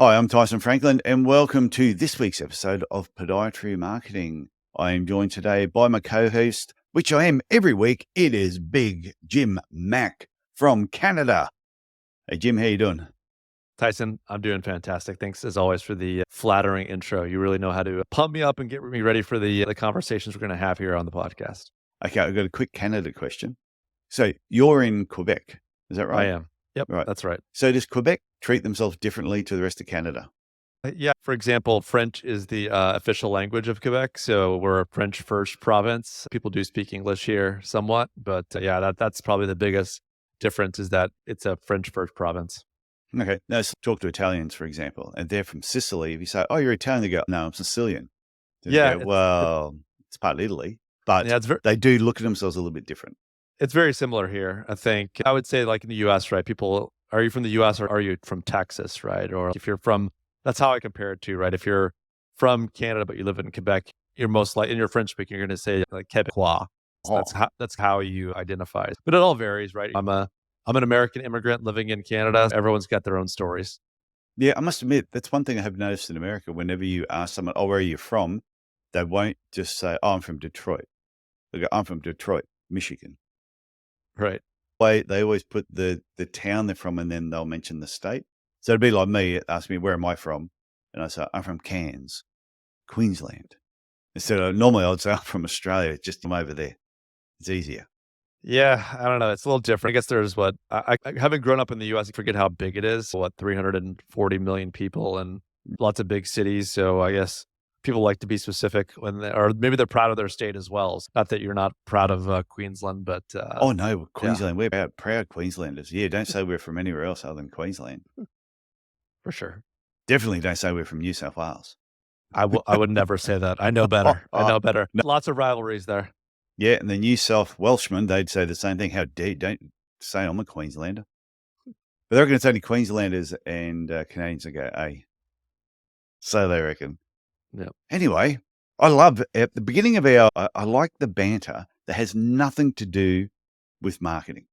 Hi, I'm Tyson Franklin, and welcome to this week's episode of Podiatry Marketing. I am joined today by my co-host, which I am every week. It is Big Jim Mac from Canada. Hey, Jim, how you doing? Tyson, I'm doing fantastic. Thanks as always for the flattering intro. You really know how to pump me up and get me ready for the conversations we're going to have here on the podcast. Okay, I've got a quick Canada question. So you're in Quebec, is that I right? am. Yep, Right. that's right. So does Quebec treat themselves differently to the rest of Canada? Yeah, for example, French is the official language of Quebec. So we're a French first province. People do speak English here somewhat, but that's probably the biggest difference is that it's a French first province. Okay, now let's talk to Italians, for example, and they're from Sicily. If you say, oh, you're Italian, they go, no, I'm Sicilian. Then they Yeah, go, well, it's part of Italy, but yeah, they do look at themselves a little bit different. it's very similar here. I think I would say like in the US, right? People, are you from the US or are you from Texas, right? Or if you're from, that's how I compare it to, right? If you're from Canada but you live in Quebec, you're most likely in your French speaking, you're going to say like Quebecois. So Oh, that's how you identify. But it all varies, right? I'm an American immigrant living in Canada. Everyone's got their own stories. yeah, I must admit, that's one thing I have noticed in America. Whenever you ask someone, oh, where are you from? They won't just say, oh, I'm from Detroit. They go, I'm from Detroit, Michigan. Right. They always put the town they're from and then they'll mention the state. So it'd be like me, ask me, where am I from? And I say, I'm from Cairns, Queensland. Instead of normally I'd say, I'm from Australia, just I'm over there. It's easier. Yeah, I don't know. It's a little different. I guess there's what I haven't grown up in the US. I forget how big it is. What 340 million people and lots of big cities. So I guess people like to be specific when or maybe they're proud of their state as well. It's not that you're not proud of Queensland, but Oh, no, yeah, Queensland. We're proud Queenslanders. Yeah, don't say we're from anywhere else other than Queensland. for sure. Definitely don't say we're from New South Wales. I would never say that. I know better. I know better. No. Lots of rivalries there. Yeah, and the New South Welshmen, they'd say the same thing. How dare you, don't say I'm a Queenslander. But they're going to say Queenslanders and Canadians and go, hey, so they reckon. Yeah. Anyway, I love at the beginning of I like the banter that has nothing to do with marketing.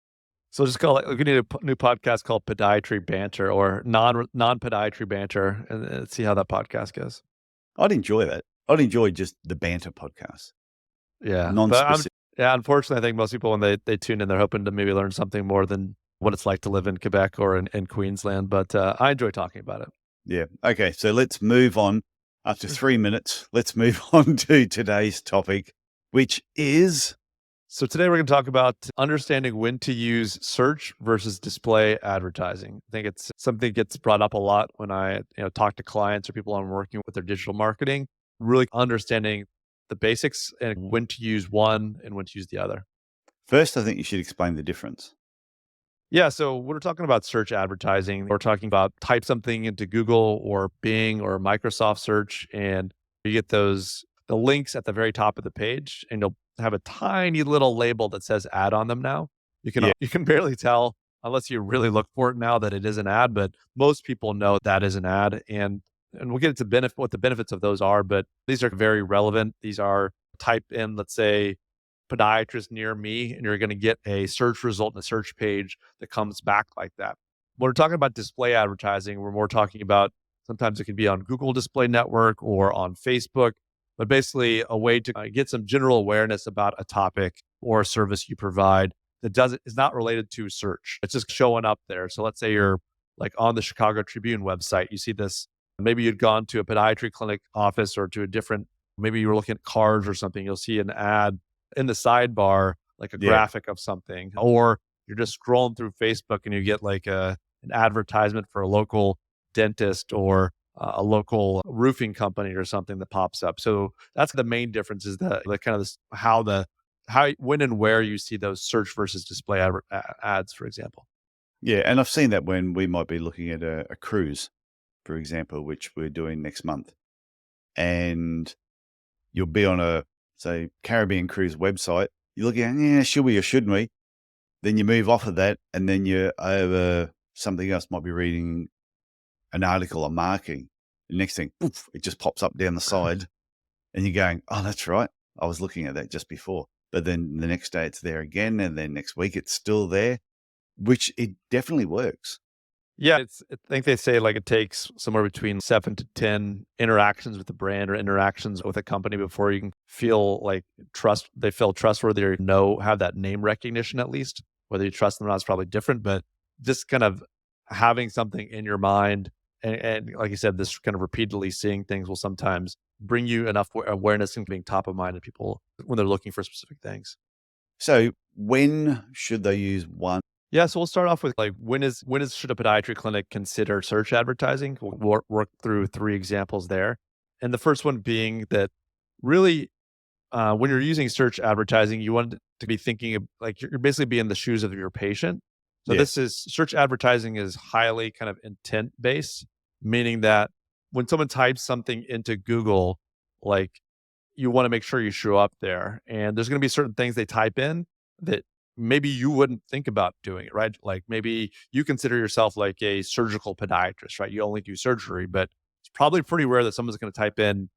So just call it. We need a new podcast called Podiatry Banter or non podiatry banter, and see how that podcast goes. I'd enjoy that. I'd enjoy just the banter podcast, Yeah, but non-specific. unfortunately, I think most people when they tune in, they're hoping to maybe learn something more than what it's like to live in Quebec or in Queensland. But I enjoy talking about it. Yeah. Okay. So let's move on. After 3 minutes, let's move on to today's topic, which is So today we're going to talk about understanding when to use search versus display advertising. I think it's something that gets brought up a lot when I talk to clients or people I'm working with their digital marketing. Really understanding the basics and when to use one and when to use the other. first, I think you should explain the difference. Yeah, so we're talking about search advertising. We're talking about type something into Google or Bing or Microsoft search, and you get the links at the very top of the page, and you'll have a tiny little label that says ad on them now. Yeah. You can barely tell unless you really look for it now that it is an ad, but most people know that is an ad. And we'll get into what the benefits of those are, but these are very relevant. These are type in, let's say, podiatrist near me, and you're going to get a search result in a search page that comes back like that. When we're talking about display advertising, we're more talking about sometimes it can be on Google Display Network or on Facebook, but basically a way to get some general awareness about a topic or a service you provide that is not related to search. It's just showing up there. So let's say you're like on the Chicago Tribune website, you see this. Maybe you'd gone to a podiatry clinic office or to a different, maybe you were looking at cars or something. You'll see an ad in the sidebar, like a Yeah. graphic of something, or you're just scrolling through Facebook and you get like an advertisement for a local dentist or a local roofing company or something that pops up. So that's the main difference is the kind of this, when and where you see those search versus display ads, for example. Yeah. And I've seen that when we might be looking at a cruise, for example, which we're doing next month. And you'll be on a, say, Caribbean cruise website. You're looking at, yeah, should we or shouldn't we? Then you move off of that and then you're over something else, might be reading an article on marketing. The next thing, poof, it just pops up down the side and you're going, oh, that's right. I was looking at that just before. But then the next day it's there again. And then next week it's still there, which it definitely works. Yeah, I think they say like it takes somewhere between 7 to 10 interactions with the brand or interactions with a company before you can feel like they feel trustworthy or have that name recognition at least. Whether you trust them or not is probably different, but just kind of having something in your mind and like you said, this kind of repeatedly seeing things will sometimes bring you enough awareness and being top of mind to people when they're looking for specific things. So when should they use one? Yeah, so we'll start off with like when is should a podiatry clinic consider search advertising? We'll work through three examples there, and the first one being that really when you're using search advertising, you want to be thinking of like you're basically be in the shoes of your patient. So Yeah. this is search advertising is highly kind of intent based, meaning that when someone types something into Google, like you want to make sure you show up there. And there's going to be certain things they type in that maybe you wouldn't think about doing it, right? Like maybe you consider yourself like a surgical podiatrist, right? You only do surgery, but it's probably pretty rare that someone's going to type in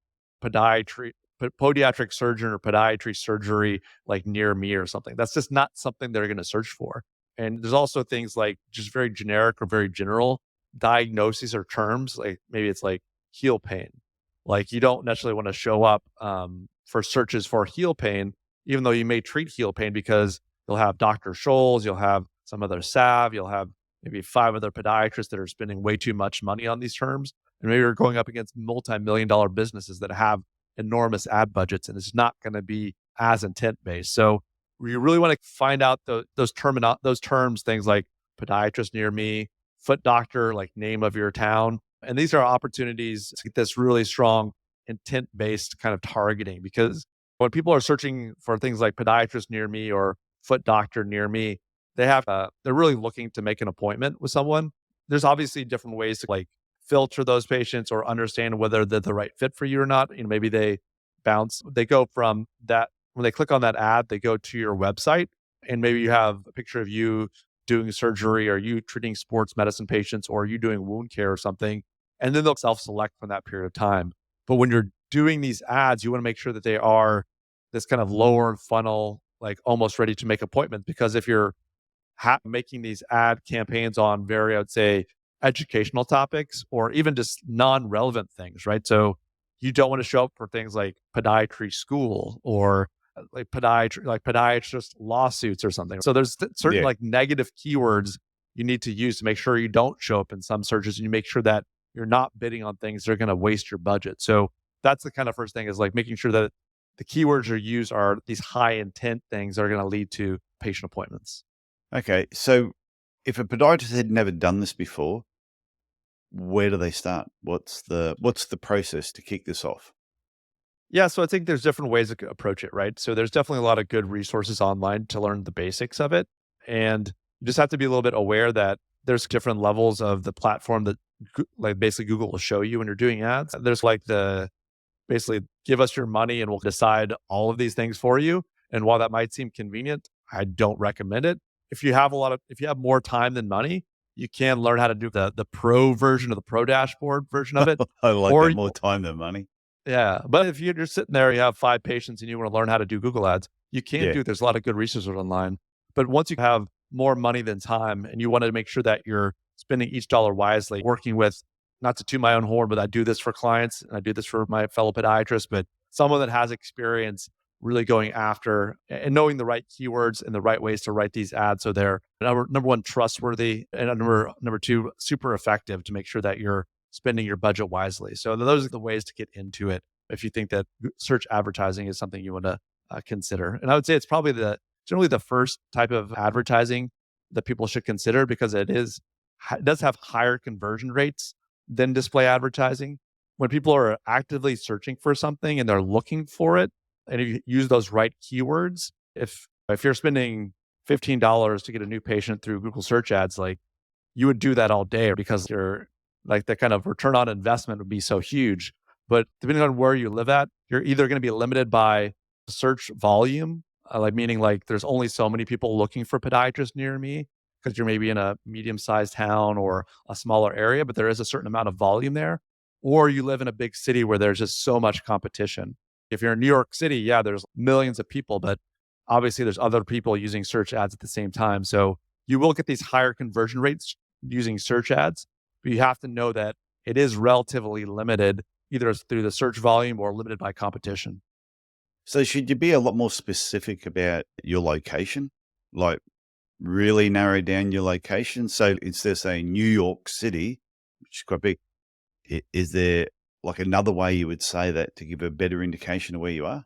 podiatry, podiatric surgeon or podiatry surgery like near me or something. That's just not something they're going to search for. And there's also things like just very generic or very general diagnoses or terms. Like maybe it's like heel pain, like, you don't necessarily wanna show up, for searches for heel pain, even though you may treat heel pain because you'll have Dr. Scholl's, you'll have some other salve, you'll have maybe 5 other podiatrists that are spending way too much money on these terms, and maybe you're going up against multi-million dollar businesses that have enormous ad budgets, and it's not gonna be as intent-based. So, you really wanna find out those terms, things like podiatrist near me, foot doctor, like name of your town, and these are opportunities to get this really strong intent based kind of targeting because when people are searching for things like podiatrist near me or foot doctor near me, they're really looking to make an appointment with someone. There's obviously different ways to like filter those patients or understand whether they're the right fit for you or not. You know, maybe they go from that when they click on that ad, they go to your website and maybe you have a picture of you doing surgery or you treating sports medicine patients or you doing wound care or something and then they'll self-select from that period of time. But when you're doing these ads, you want to make sure that they are this kind of lower funnel, like almost ready to make appointments. Because if you're making these ad campaigns on very, I would say, educational topics or even just non-relevant things, right? So you don't want to show up for things like podiatry school or like podiatrist lawsuits or something. So there's certain Yeah. like negative keywords you need to use to make sure you don't show up in some searches and you make sure that you're not bidding on things that are going to waste your budget. So that's the kind of first thing is like making sure that the keywords you use are these high intent things that are going to lead to patient appointments. Okay. So if a podiatrist had never done this before, where do they start? What's the process to kick this off? Yeah, so I think there's different ways to approach it, right? So there's definitely a lot of good resources online to learn the basics of it. And you just have to be a little bit aware that there's different levels of the platform that like basically Google will show you when you're doing ads. There's like the basically give us your money and we'll decide all of these things for you. And while that might seem convenient, I don't recommend it. If you have more time than money, you can learn how to do the pro version of the pro dashboard version of it. I like Or that, more time than money. yeah, but if you're just sitting there, you have 5 patients and you wanna learn how to do Google Ads, you can Yeah. do it. There's a lot of good resources online. But once you have more money than time and you wanna make sure that you're spending each dollar wisely, working with not to toot my own horn, but I do this for clients and I do this for my fellow podiatrists, but someone that has experience really going after and knowing the right keywords and the right ways to write these ads so they're number 1, trustworthy, and number 2, super effective to make sure that you're spending your budget wisely. So those are the ways to get into it if you think that search advertising is something you want to consider. And I would say it's probably generally the first type of advertising that people should consider because it does have higher conversion rates than display advertising. When people are actively searching for something and they're looking for it, and if you use those right keywords, if you're spending $15 to get a new patient through Google search ads, like you would do that all day because you're like the kind of return on investment would be so huge. But depending on where you live at, you're either going to be limited by search volume, like meaning like there's only so many people looking for podiatrists near me because you're maybe in a medium-sized town or a smaller area, but there is a certain amount of volume there. Or you live in a big city where there's just so much competition. If you're in New York City, yeah, there's millions of people, but obviously there's other people using search ads at the same time. So you will get these higher conversion rates using search ads, but you have to know that it is relatively limited, either through the search volume or limited by competition. So should you be a lot more specific about your location? Like really narrow down your location? So instead of saying New York City, which is quite big, is there like another way you would say that to give a better indication of where you are?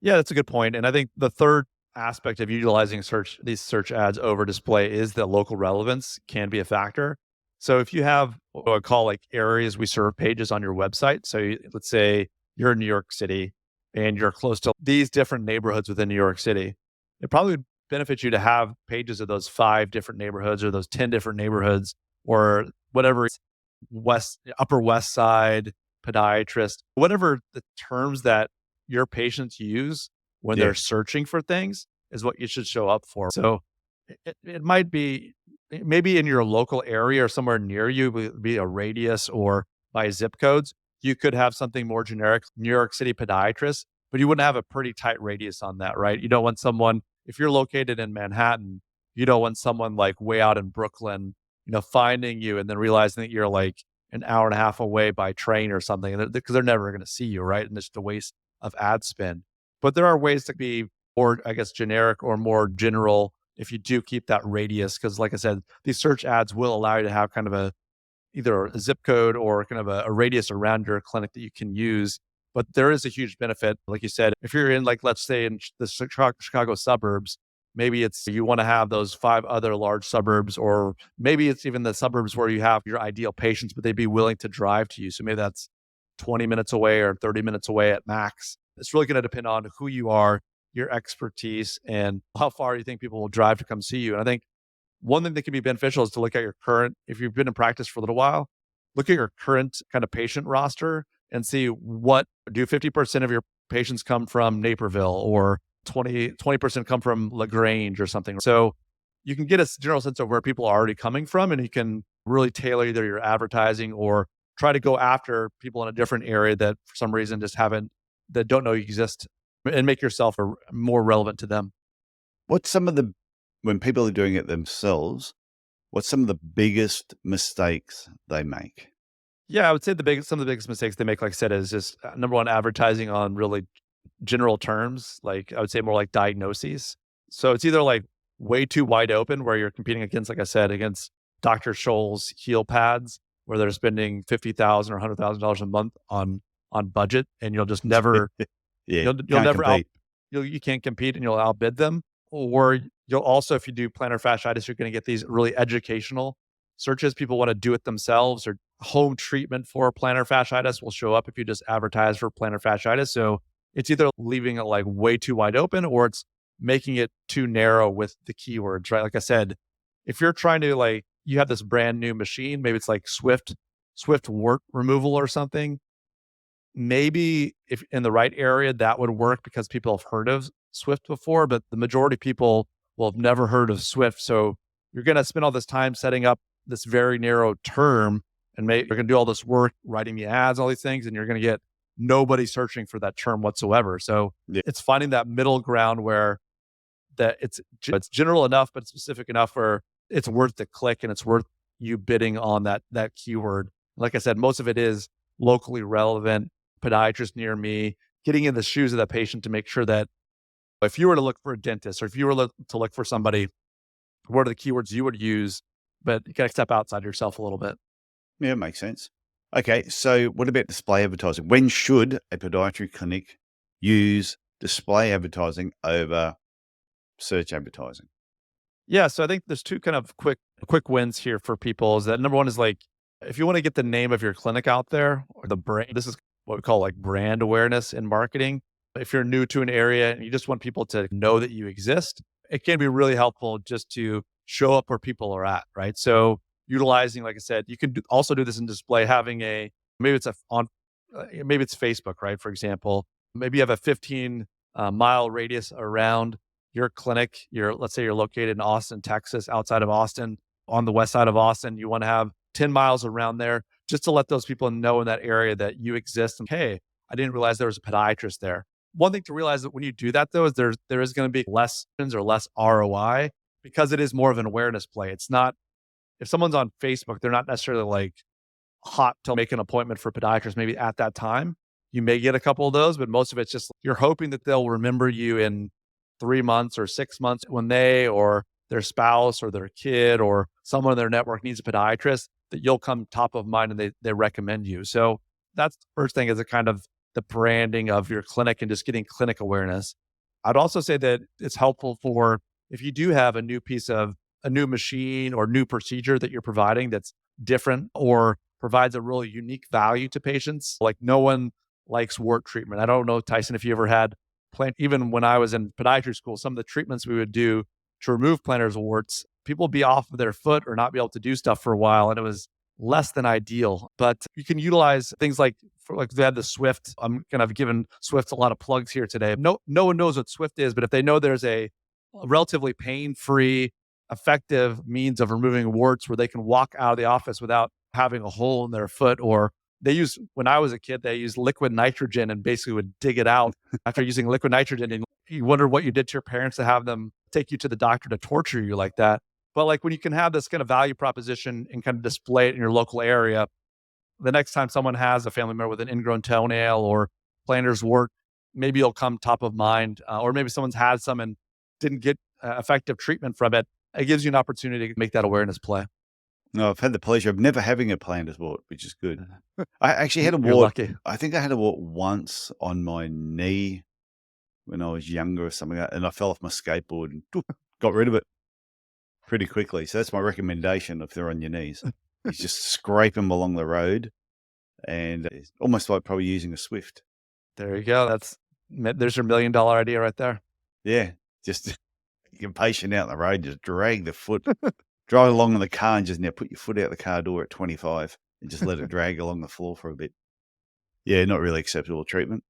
Yeah, that's a good point. And I think the third aspect of utilizing these search ads over display is that local relevance can be a factor. So if you have what I call like areas we serve pages on your website, so let's say you're in New York City and you're close to these different neighborhoods within New York City, it probably would benefit you to have pages of those 5 different neighborhoods or those 10 different neighborhoods or whatever upper west side, podiatrist, whatever the terms that your patients use when Yeah. they're searching for things is what you should show up for. So it might be maybe in your local area or somewhere near you, be a radius or by zip codes. You could have something more generic, New York City podiatrist, but you wouldn't have a pretty tight radius on that, right? You don't want someone, if you're located in Manhattan, you don't want someone like way out in Brooklyn, finding you and then realizing that you're like an hour and a half away by train or something, because they're never going to see you, right? And it's just a waste of ad spend. But there are ways to be more, I guess, generic or more general if you do keep that radius. Because, like I said, these search ads will allow you to have kind of either a zip code or kind of a radius around your clinic that you can use. But there is a huge benefit. Like you said, if you're in, like, let's say in the Chicago suburbs, maybe it's you want to have those 5 other large suburbs, or maybe it's even the suburbs where you have your ideal patients, but they'd be willing to drive to you. So maybe that's 20 minutes away or 30 minutes away at max. It's really going to depend on who you are, your expertise, and how far you think people will drive to come see you. And I think one thing that can be beneficial is to look at your current, if you've been in practice for a little while, look at your current kind of patient roster and see what do 50% of your patients come from Naperville or 20% come from LaGrange or something. So you can get a general sense of where people are already coming from, and you can really tailor either your advertising or try to go after people in a different area that for some reason just haven't, that don't know you exist, and make yourself more relevant to them. What's some of the when people are doing it themselves, what's some of the biggest mistakes they make? Yeah, I would say some of the biggest mistakes they make, like I said, is just number one, advertising on really general terms. Like I would say more like diagnoses. So it's either like way too wide open where you're competing against, like I said, against Dr. Scholl's heel pads, where they're spending $50,000 or $100,000 a month on budget, and you'll just never Yeah, you'll can't never out compete. you can't compete and you'll outbid them. Or you'll also, if you do plantar fasciitis, you're going to get these really educational searches. People want to do it themselves, or home treatment for plantar fasciitis will show up if you just advertise for plantar fasciitis. So it's either leaving it like way too wide open, or it's making it too narrow with the keywords, right? Like I said, if you're trying to, like, you have this brand new machine, maybe it's like Swift wart removal or something. Maybe if in the right area that would work because people have heard of Swift before, but the majority of people will have never heard of Swift. So you're going to spend all this time setting up this very narrow term, and you're going to do all this work writing the ads, all these things, and you're going to get nobody searching for that term whatsoever. So Yeah. it's finding that middle ground where that it's general enough but specific enough where it's worth the click and it's worth you bidding on that keyword. Like I said, most of it is locally relevant, podiatrist near me, getting in the shoes of that patient to make sure that if you were to look for a dentist or if you were to look for somebody, what are the keywords you would use? But you got to step outside yourself a little bit. Yeah, makes sense. Okay, so what about display advertising? When should a podiatry clinic use display advertising over search advertising? Yeah, so I think there's two kind of quick wins here for people. Is that number one is like, if you want to get the name of your clinic out there, or the brand, this is what we call like brand awareness in marketing. If you're new to an area and you just want people to know that you exist, it can be really helpful just to show up where people are at, right? So utilizing, like I said, you can also do this in display, having maybe it's maybe it's Facebook, right? For example, maybe you have a 15 mile radius around your clinic. Let's say you're located in Austin, Texas, outside of Austin, on the west side of Austin. You want to have 10 miles around there just to let those people know in that area that you exist. And hey, I didn't realize there was a podiatrist there. One thing to realize that when you do that though is there is going to be less ROI because it is more of an awareness play. It's not if someone's on Facebook, they're not necessarily like hot to make an appointment for a podiatrist maybe at that time. You may get a couple of those, but most of it's just you're hoping that they'll remember you in 3 months or 6 months when they or their spouse or their kid or someone in their network needs a podiatrist, that you'll come top of mind and they recommend you. So that's the first thing, is a kind of the branding of your clinic and just getting clinic awareness. I'd also say that it's helpful for if you do have a new machine or new procedure that you're providing that's different or provides a really unique value to patients. Like no one likes wart treatment. I don't know, Tyson, if you ever had even when I was in podiatry school, some of the treatments we would do to remove planters warts, people would be off of their foot or not be able to do stuff for a while. And it was less than ideal. But you can utilize things like, they had the Swift. I'm kind of giving Swift a lot of plugs here today. No one knows what Swift is, but if they know there's a relatively pain-free, effective means of removing warts where they can walk out of the office without having a hole in their foot, or when I was a kid, they used liquid nitrogen and basically would dig it out after using liquid nitrogen. And you wonder what you did to your parents to have them take you to the doctor to torture you like that. But like when you can have this kind of value proposition and kind of display it in your local area, the next time someone has a family member with an ingrown toenail or plantar's wart, maybe it'll come top of mind, or maybe someone's had some and didn't get effective treatment from it. It gives you an opportunity to make that awareness play. No, I've had the pleasure of never having a plantar's wart, which is good. I actually had a You're wart. lucky. I think I had a wart once on my knee when I was younger or something, and I fell off my skateboard and got rid of it pretty quickly. So that's my recommendation if they're on your knees. You just scrape them along the road, and it's almost like probably using a Swift. There you go. There's your $1 million idea right there. Yeah, just you're patient out in the road, just drag the foot, drive along in the car and just now put your foot out the car door at 25 and just let it drag along the floor for a bit. Yeah, not really acceptable treatment.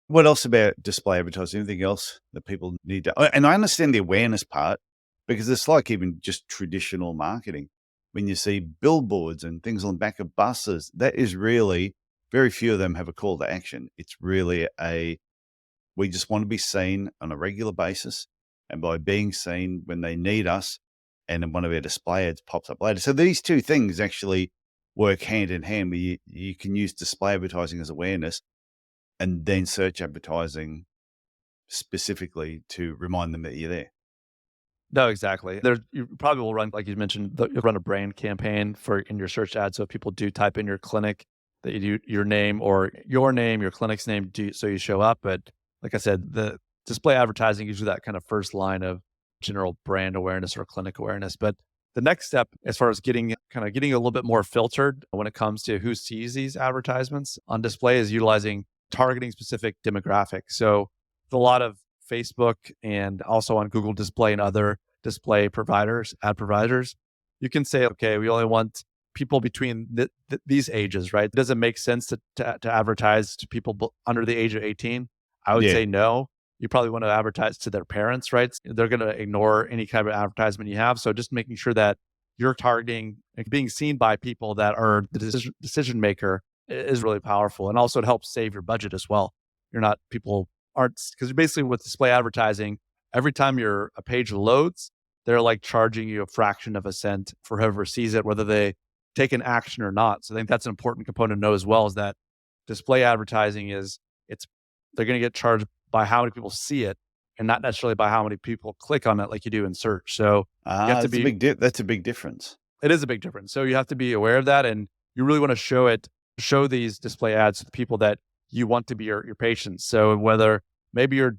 What else about display advertising? Anything else that people need to, and I understand the awareness part, because it's like even just traditional marketing. When you see billboards and things on the back of buses, that is really, very few of them have a call to action. It's really we just want to be seen on a regular basis. And by being seen when they need us, and then one of our display ads pops up later. So these two things actually work hand in hand, where you can use display advertising as awareness and then search advertising specifically to remind them that you're there. No, exactly. You probably will run, like you mentioned, you'll run a brand campaign in your search ad. So if people do type in your clinic, that you do your name, your clinic's name, so you show up. But like I said, the display advertising gives you that kind of first line of general brand awareness or clinic awareness. But the next step, as far as getting a little bit more filtered when it comes to who sees these advertisements on display, is utilizing targeting specific demographics. So a lot of Facebook and also on Google Display and other display ad providers, you can say, okay, we only want people between these ages, right? Does it make sense to advertise to people under the age of 18? I would say no. You probably want to advertise to their parents, right? They're going to ignore any kind of advertisement you have. So just making sure that you're targeting, being seen by people that are the decision maker is really powerful. And also it helps save your budget as well. Because basically with display advertising, every time a page loads, they're like charging you a fraction of a cent for whoever sees it, whether they take an action or not. So I think that's an important component to know as well, is that display advertising they're going to get charged by how many people see it and not necessarily by how many people click on it like you do in search. So you have to that's a big difference. It is a big difference. So you have to be aware of that, and you really want to show these display ads to the people that you want to be your patients. So whether maybe you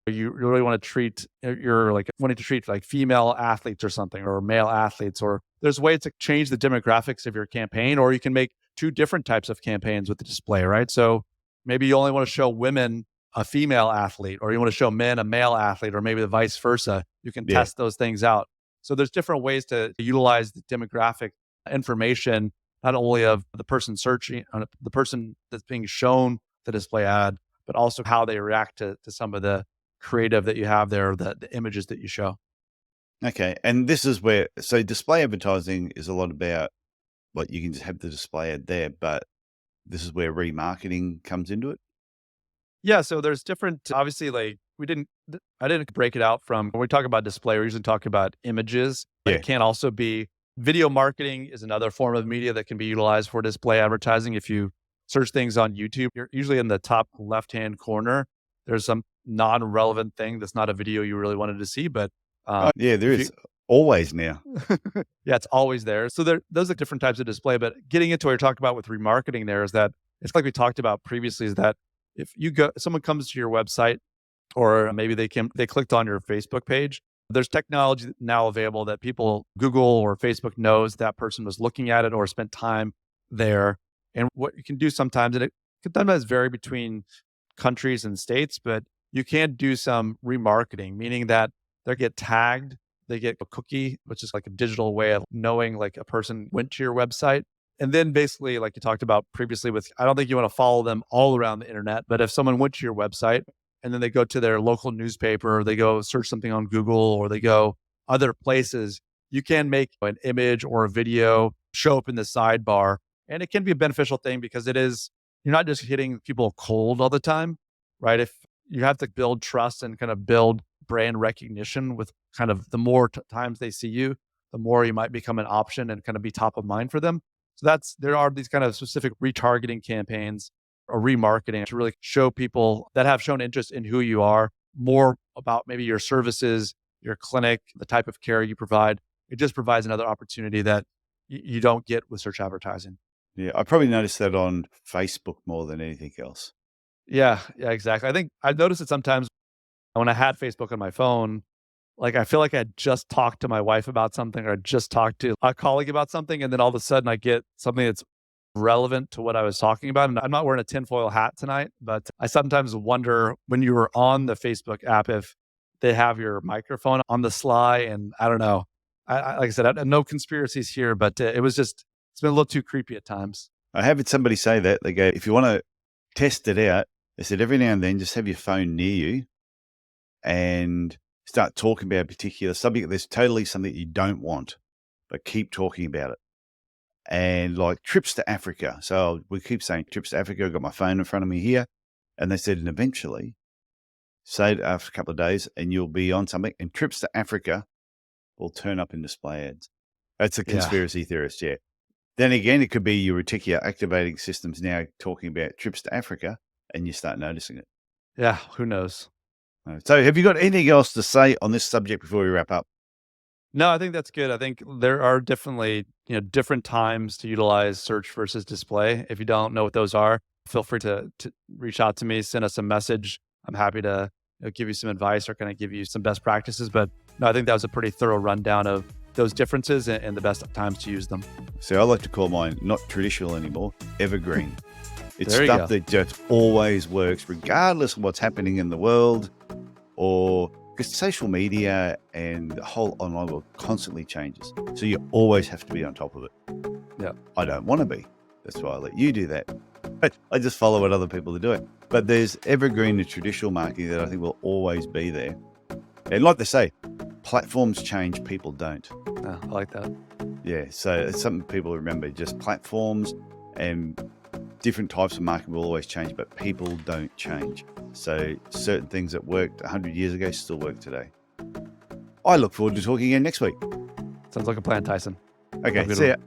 really want to treat, you're like wanting to treat like female athletes or something, or male athletes, or there's ways to change the demographics of your campaign, or you can make two different types of campaigns with the display, right? So maybe you only want to show women a female athlete, or you want to show men a male athlete, or maybe the vice versa. You can test those things out. So there's different ways to utilize the demographic information, not only of the person searching, the person that's being shown the display ad, but also how they react to some of the creative that you have there, the images that you show. Okay. And this is so display advertising is a lot about, you can just have the display ad there, but this is where remarketing comes into it. Yeah. So there's different, obviously, like I didn't break it out from when we talk about display, we usually talk about images, but it can also be Video marketing is another form of media that can be utilized for display advertising. If you search things on YouTube, you're usually in the top left-hand corner. There's some non-relevant thing that's not a video you really wanted to see, but Yeah, there if you is always now. yeah, it's always there. So those are different types of display. But getting into what you're talking about with remarketing there is that it's like we talked about previously, is that if someone comes to your website, or maybe they clicked on your Facebook page, there's technology now available that Google or Facebook knows that person was looking at it or spent time there. And what you can do sometimes, and it can sometimes vary between countries and states, but you can do some remarketing, meaning that they get tagged, they get a cookie, which is like a digital way of knowing like a person went to your website. And then basically, like you talked about previously I don't think you want to follow them all around the internet, but if someone went to your website and then they go to their local newspaper, or they go search something on Google, or they go other places, you can make an image or a video show up in the sidebar. And it can be a beneficial thing because you're not just hitting people cold all the time, right? If you have to build trust and kind of build brand recognition with kind of the more times they see you, the more you might become an option and kind of be top of mind for them. So there are these kind of specific retargeting campaigns or remarketing to really show people that have shown interest in who you are, more about maybe your services, your clinic, the type of care you provide. It just provides another opportunity that you don't get with search advertising. Yeah, I probably noticed that on Facebook more than anything else. Yeah, exactly. I think I've noticed it sometimes when I had Facebook on my phone. Like, I feel like I just talked to my wife about something, or I just talked to a colleague about something, and then all of a sudden I get something that's relevant to what I was talking about. And I'm not wearing a tinfoil hat tonight, but I sometimes wonder when you were on the Facebook app if they have your microphone on the sly. And I don't know. Like I said, no conspiracies here, but it's been a little too creepy at times. I had somebody say that. They go, if you want to test it out, they said every now and then just have your phone near you and start talking about a particular subject. There's totally something you don't want, but keep talking about it. And like trips to Africa. So we keep saying trips to Africa. I've got my phone in front of me here. And they said, and eventually, say it after a couple of days, and you'll be on something, and trips to Africa will turn up in display ads. That's a Yeah. conspiracy theorist, yeah. Then again, it could be your reticular activating system's now talking about trips to Africa, and you start noticing it. Yeah. Who knows? So have you got anything else to say on this subject before we wrap up? No, I think that's good. I think there are definitely, different times to utilize search versus display. If you don't know what those are, feel free to reach out to me, send us a message. I'm happy to give you some advice or kind of give you some best practices. But no, I think that was a pretty thorough rundown of those differences and the best times to use them. So I like to call mine not traditional anymore, evergreen. It's There you stuff go. that just always works regardless of what's happening in the world, or because social media and the whole online world constantly changes. So you always have to be on top of it. Yeah. I don't want to be. That's why I let you do that. I just follow what other people are doing. But there's evergreen and traditional marketing that I think will always be there. And like they say, platforms change, people don't. Yeah, I like that. Yeah, so it's something people remember. Just platforms and different types of marketing will always change, but people don't change. So certain things that worked 100 years ago still work today. I look forward to talking again next week. Sounds like a plan, Tyson. Okay, Have a good see one. ya.